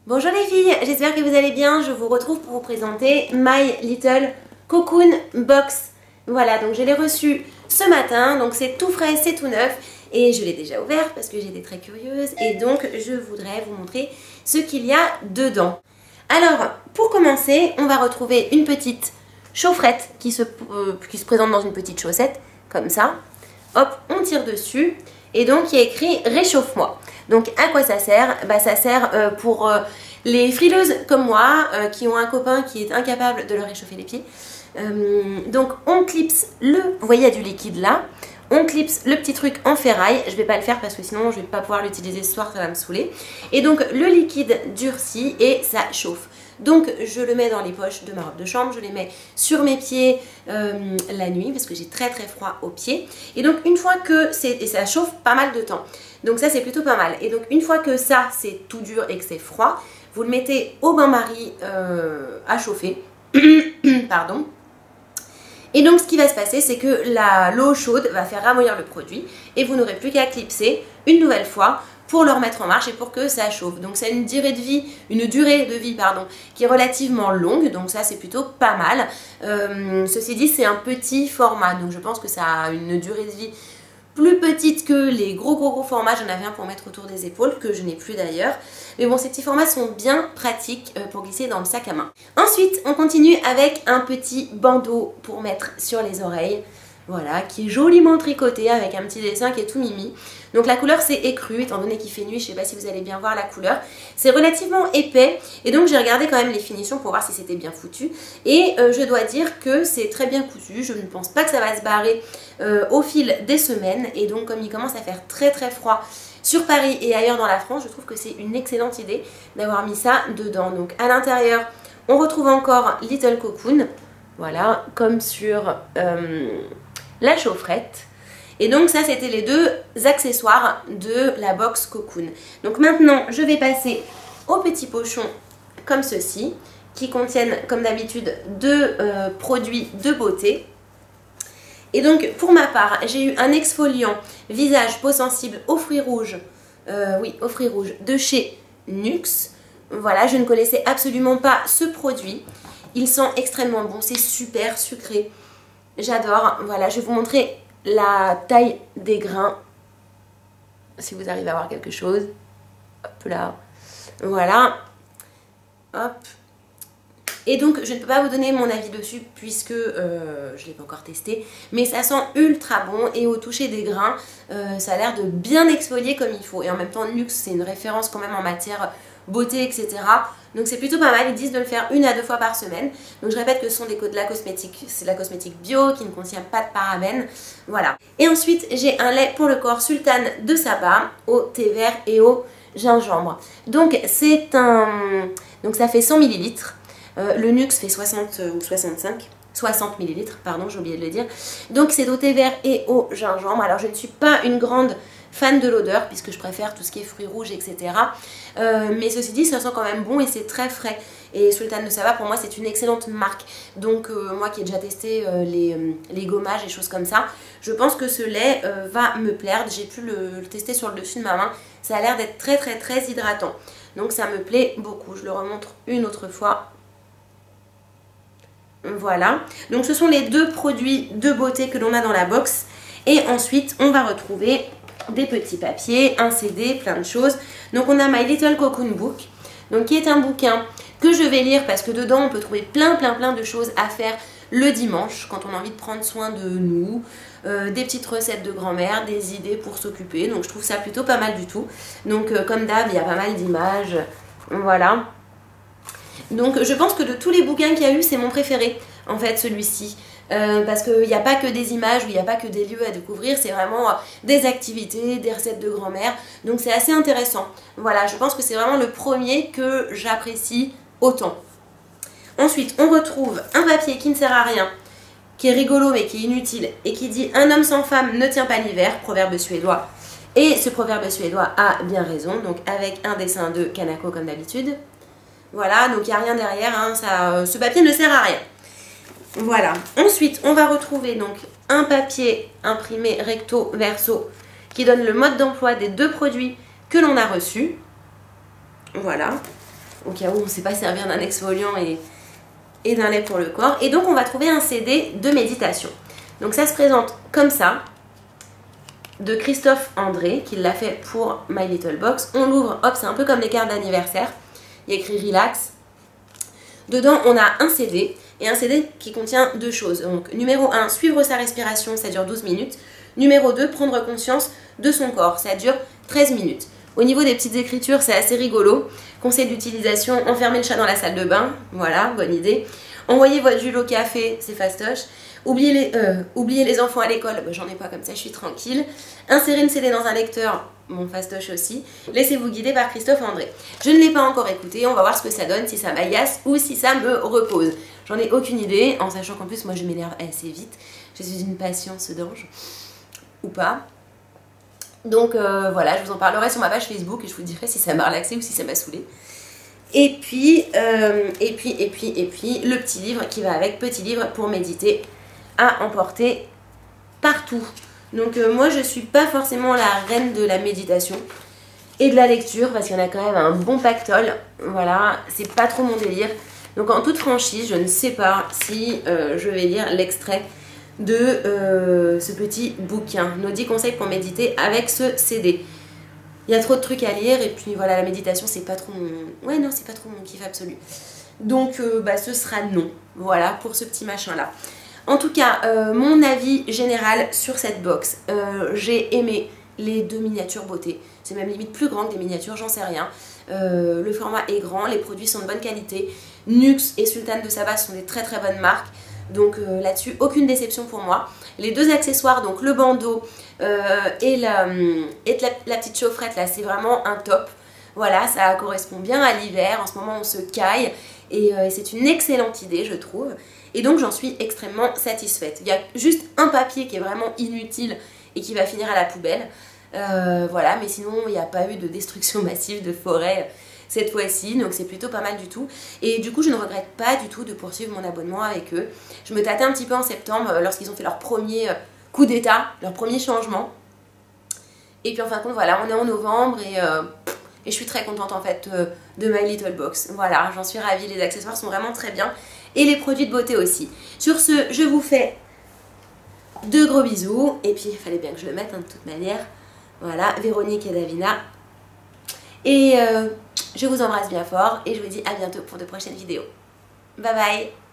Bonjour les filles, j'espère que vous allez bien. Je vous retrouve pour vous présenter My Little Cocoon Box. Voilà, donc je l'ai reçu ce matin, donc c'est tout frais, c'est tout neuf. Et je l'ai déjà ouvert parce que j'étais très curieuse. Et donc je voudrais vous montrer ce qu'il y a dedans. Alors, pour commencer, on va retrouver une petite chaufferette qui se présente dans une petite chaussette, comme ça. Hop, on tire dessus. Et donc il y a écrit réchauffe-moi. Donc à quoi ça sert? Ça sert pour les frileuses comme moi qui ont un copain qui est incapable de leur réchauffer les pieds. Donc on clipse le, vous voyez il y a du liquide là, on clipse le petit truc en ferraille. Je vais pas le faire parce que sinon je vais pas pouvoir l'utiliser ce soir, ça va me saouler. Et donc le liquide durcit et ça chauffe. Donc je le mets dans les poches de ma robe de chambre, je les mets sur mes pieds la nuit parce que j'ai très froid aux pieds. Et donc une fois que c'est, et ça chauffe pas mal de temps, donc ça c'est plutôt pas mal. Et donc une fois que ça c'est tout dur et que c'est froid, vous le mettez au bain-marie à chauffer, pardon. Et donc ce qui va se passer c'est que l'eau chaude va faire ramollir le produit et vous n'aurez plus qu'à clipser une nouvelle fois pour le remettre en marche et pour que ça chauffe. Donc c'est une durée de vie qui est relativement longue, donc ça c'est plutôt pas mal. Ceci dit, c'est un petit format, donc je pense que ça a une durée de vie plus petite que les gros formats. J'en avais un pour mettre autour des épaules, que je n'ai plus d'ailleurs. Mais bon, ces petits formats sont bien pratiques pour glisser dans le sac à main. Ensuite, on continue avec un petit bandeau pour mettre sur les oreilles. Voilà, qui est joliment tricoté avec un petit dessin qui est tout mimi. Donc la couleur c'est écru, étant donné qu'il fait nuit, je ne sais pas si vous allez bien voir la couleur. C'est relativement épais et donc j'ai regardé quand même les finitions pour voir si c'était bien foutu. Et je dois dire que c'est très bien cousu, je ne pense pas que ça va se barrer au fil des semaines. Et donc comme il commence à faire très froid sur Paris et ailleurs dans la France, je trouve que c'est une excellente idée d'avoir mis ça dedans. Donc à l'intérieur, on retrouve encore Little Cocoon, voilà, comme sur la chaufferette. Et donc ça c'était les deux accessoires de la box Cocoon. Donc maintenant je vais passer aux petits pochons comme ceci, qui contiennent comme d'habitude deux produits de beauté. Et donc pour ma part j'ai eu un exfoliant visage peau sensible aux fruits rouges, aux fruits rouges de chez NYX. Voilà, je ne connaissais absolument pas ce produit. Il sent extrêmement bon, c'est super sucré. J'adore. Voilà, je vais vous montrer la taille des grains. Si vous arrivez à voir quelque chose. Hop là. Voilà. Hop. Et donc, je ne peux pas vous donner mon avis dessus puisque je ne l'ai pas encore testé. Mais ça sent ultra bon et au toucher des grains, ça a l'air de bien exfolier comme il faut. Et en même temps, NYX, c'est une référence quand même en matière beauté, etc. Donc c'est plutôt pas mal, ils disent de le faire 1 à 2 fois par semaine. Donc je répète que ce sont de la cosmétique, c'est de la cosmétique bio qui ne contient pas de parabènes. Voilà. Et ensuite j'ai un lait pour le corps Sultan de Saba au thé vert et au gingembre. Donc c'est un... Donc ça fait 100 ml. Le NYX fait 60 ou 65. 60 ml, pardon, j'ai oublié de le dire. Donc c'est au thé vert et au gingembre. Alors je ne suis pas une grande fan de l'odeur puisque je préfère tout ce qui est fruits rouges, etc. Mais ceci dit, ça sent quand même bon et c'est très frais. Et Sultan de Saba, pour moi, c'est une excellente marque. Donc moi qui ai déjà testé les gommages et choses comme ça, je pense que ce lait va me plaire. J'ai pu le tester sur le dessus de ma main. Ça a l'air d'être très hydratant. Donc ça me plaît beaucoup. Je le remontre une autre fois. Voilà. Donc ce sont les deux produits de beauté que l'on a dans la box. Et ensuite, on va retrouver des petits papiers, un CD, plein de choses. Donc on a My Little Cocoon Book, donc qui est un bouquin que je vais lire parce que dedans on peut trouver plein de choses à faire le dimanche quand on a envie de prendre soin de nous, des petites recettes de grand-mère, des idées pour s'occuper. Donc je trouve ça plutôt pas mal du tout. Donc comme d'hab, il y a pas mal d'images, voilà. Donc je pense que de tous les bouquins qu'il y a eu, c'est mon préféré en fait, celui-ci. Parce qu'il n'y a pas que des images, ou il n'y a pas que des lieux à découvrir, c'est vraiment des activités, des recettes de grand-mère, donc c'est assez intéressant. Voilà, je pense que c'est vraiment le premier que j'apprécie autant. Ensuite, on retrouve un papier qui ne sert à rien, qui est rigolo mais qui est inutile, et qui dit « Un homme sans femme ne tient pas l'hiver », proverbe suédois. Et ce proverbe suédois a bien raison, donc avec un dessin de Kanako comme d'habitude. Voilà, donc il n'y a rien derrière, hein, ce papier ne sert à rien. Voilà. Ensuite, on va retrouver donc un papier imprimé recto verso qui donne le mode d'emploi des deux produits que l'on a reçus. Voilà. au cas où on ne sait pas servir d'un exfoliant et d'un lait pour le corps. Et donc on va trouver un CD de méditation. Donc ça se présente comme ça, de Christophe André, qui l'a fait pour My Little Box. On l'ouvre, hop, c'est un peu comme les cartes d'anniversaire. Il y a écrit relax. Dedans, on a un CD, et un CD qui contient deux choses. Donc, numéro 1, suivre sa respiration, ça dure 12 minutes. Numéro 2, prendre conscience de son corps, ça dure 13 minutes. Au niveau des petites écritures, c'est assez rigolo. Conseil d'utilisation, enfermer le chat dans la salle de bain, voilà, bonne idée. Envoyer votre Jules au café, c'est fastoche. Oublier les enfants à l'école, bah, j'en ai pas comme ça, je suis tranquille. Insérer une CD dans un lecteur, mon fastoche aussi. Laissez-vous guider par Christophe André. Je ne l'ai pas encore écouté, on va voir ce que ça donne, si ça m'agace ou si ça me repose. J'en ai aucune idée, en sachant qu'en plus moi je m'énerve assez vite. Je suis une patience d'ange, ou pas. Donc voilà, je vous en parlerai sur ma page Facebook et je vous dirai si ça m'a relaxé ou si ça m'a saoulé. Et puis, le petit livre qui va avec, petit livre pour méditer à emporter partout. Donc moi je suis pas forcément la reine de la méditation et de la lecture parce qu'il y en a quand même un bon pactole. Voilà, c'est pas trop mon délire. Donc en toute franchise, je ne sais pas si je vais lire l'extrait de ce petit bouquin, nos 10 conseils pour méditer avec ce CD. Il y a trop de trucs à lire et puis voilà, la méditation c'est pas trop mon... Ouais non, c'est pas trop mon kiff absolu. Donc bah, ce sera non, voilà, pour ce petit machin là. En tout cas, mon avis général sur cette box, j'ai aimé les deux miniatures beauté. C'est même limite plus grand que des miniatures, j'en sais rien. Le format est grand, les produits sont de bonne qualité. Nux et Sultane de Saba sont des très très bonnes marques. Donc là-dessus, aucune déception pour moi. Les deux accessoires, donc le bandeau et la petite chaufferette, là, c'est vraiment un top. Voilà, ça correspond bien à l'hiver. En ce moment, on se caille. Et c'est une excellente idée, je trouve. Et donc, j'en suis extrêmement satisfaite. Il y a juste un papier qui est vraiment inutile et qui va finir à la poubelle. Voilà, mais sinon, il n'y a pas eu de destruction massive de forêt cette fois-ci, donc c'est plutôt pas mal du tout. Et du coup, je ne regrette pas du tout de poursuivre mon abonnement avec eux. Je me tâtais un petit peu en septembre lorsqu'ils ont fait leur premier coup d'état, leur premier changement. Et puis en fin de compte, voilà, on est en novembre et je suis très contente en fait de My Little Box. Voilà, j'en suis ravie, les accessoires sont vraiment très bien. Et les produits de beauté aussi. Sur ce, je vous fais de gros bisous. Et puis, il fallait bien que je le mette hein, de toute manière. Voilà, Véronique et Davina. Et je vous embrasse bien fort et je vous dis à bientôt pour de prochaines vidéos. Bye bye!